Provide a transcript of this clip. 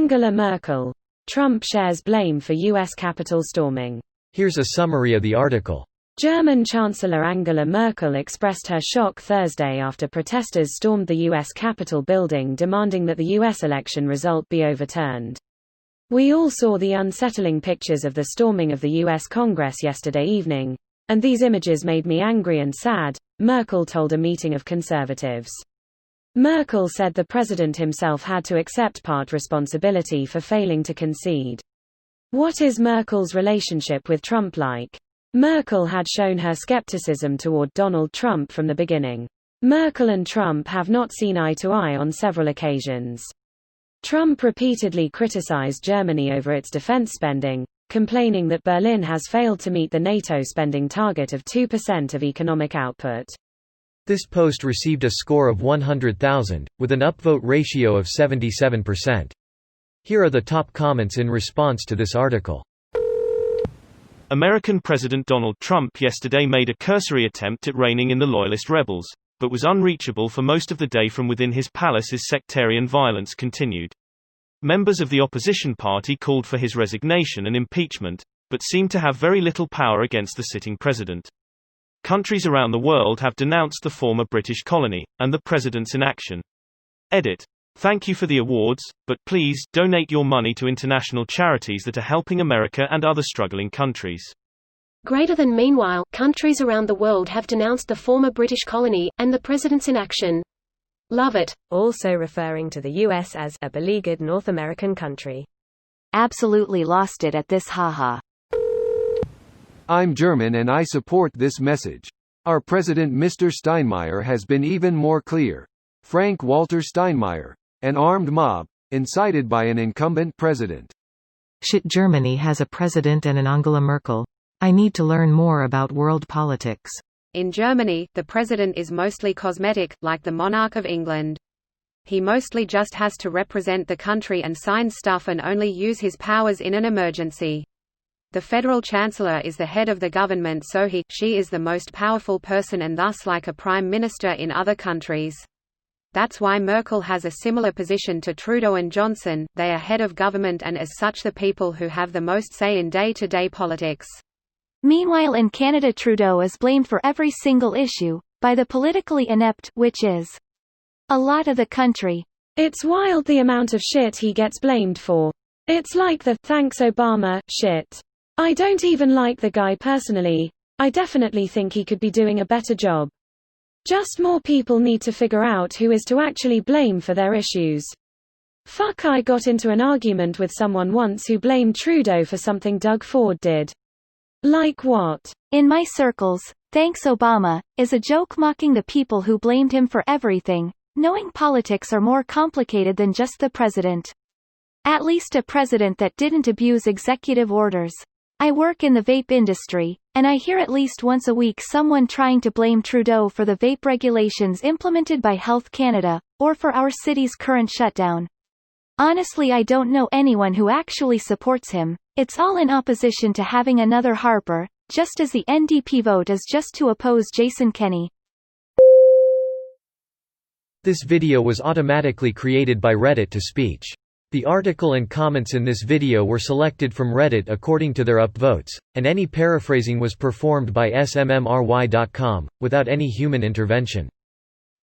Angela Merkel. Trump shares blame for U.S. Capitol storming. Here's a summary of the article. German Chancellor Angela Merkel expressed her shock Thursday after protesters stormed the U.S. Capitol building demanding that the U.S. election result be overturned. "We all saw the unsettling pictures of the storming of the U.S. Congress yesterday evening, and these images made me angry and sad," Merkel told a meeting of conservatives. Merkel said the president himself had to accept part responsibility for failing to concede. What is Merkel's relationship with Trump like? Merkel had shown her skepticism toward Donald Trump from the beginning. Merkel and Trump have not seen eye to eye on several occasions. Trump repeatedly criticized Germany over its defense spending, complaining that Berlin has failed to meet the NATO spending target of 2% of economic output. This post received a score of 100,000, with an upvote ratio of 77%. Here are the top comments in response to this article. American President Donald Trump yesterday made a cursory attempt at reining in the Loyalist rebels, but was unreachable for most of the day from within his palace as sectarian violence continued. Members of the opposition party called for his resignation and impeachment, but seemed to have very little power against the sitting president. Countries around the world have denounced the former British colony, and the president's inaction. Edit. Thank you for the awards, but please, donate your money to international charities that are helping America and other struggling countries. Meanwhile, countries around the world have denounced the former British colony, and the president's inaction. Love it. Also referring to the U.S. as a beleaguered North American country. Absolutely lost it at this haha. I'm German and I support this message. Our president Mr. Steinmeier has been even more clear. Frank-Walter Steinmeier. An armed mob, incited by an incumbent president. Shit, Germany has a president and an Angela Merkel. I need to learn more about world politics. In Germany, the president is mostly cosmetic, like the monarch of England. He mostly just has to represent the country and sign stuff and only use his powers in an emergency. The federal chancellor is the head of the government, so she is the most powerful person and thus like a prime minister in other countries. That's why Merkel has a similar position to Trudeau and Johnson. They are head of government and as such the people who have the most say in day-to-day politics. Meanwhile in Canada, Trudeau is blamed for every single issue, by the politically inept, which is a lot of the country. It's wild the amount of shit he gets blamed for. It's like the "thanks Obama" shit. I don't even like the guy personally. I definitely think he could be doing a better job. Just more people need to figure out who is to actually blame for their issues. Fuck, I got into an argument with someone once who blamed Trudeau for something Doug Ford did. Like what? In my circles, "thanks Obama" is a joke mocking the people who blamed him for everything, knowing politics are more complicated than just the president. At least a president that didn't abuse executive orders. I work in the vape industry, and I hear at least once a week someone trying to blame Trudeau for the vape regulations implemented by Health Canada, or for our city's current shutdown. Honestly, I don't know anyone who actually supports him. It's all in opposition to having another Harper, just as the NDP vote is just to oppose Jason Kenney. This video was automatically created by Reddit to speech. The article and comments in this video were selected from Reddit according to their upvotes, and any paraphrasing was performed by smmry.com, without any human intervention.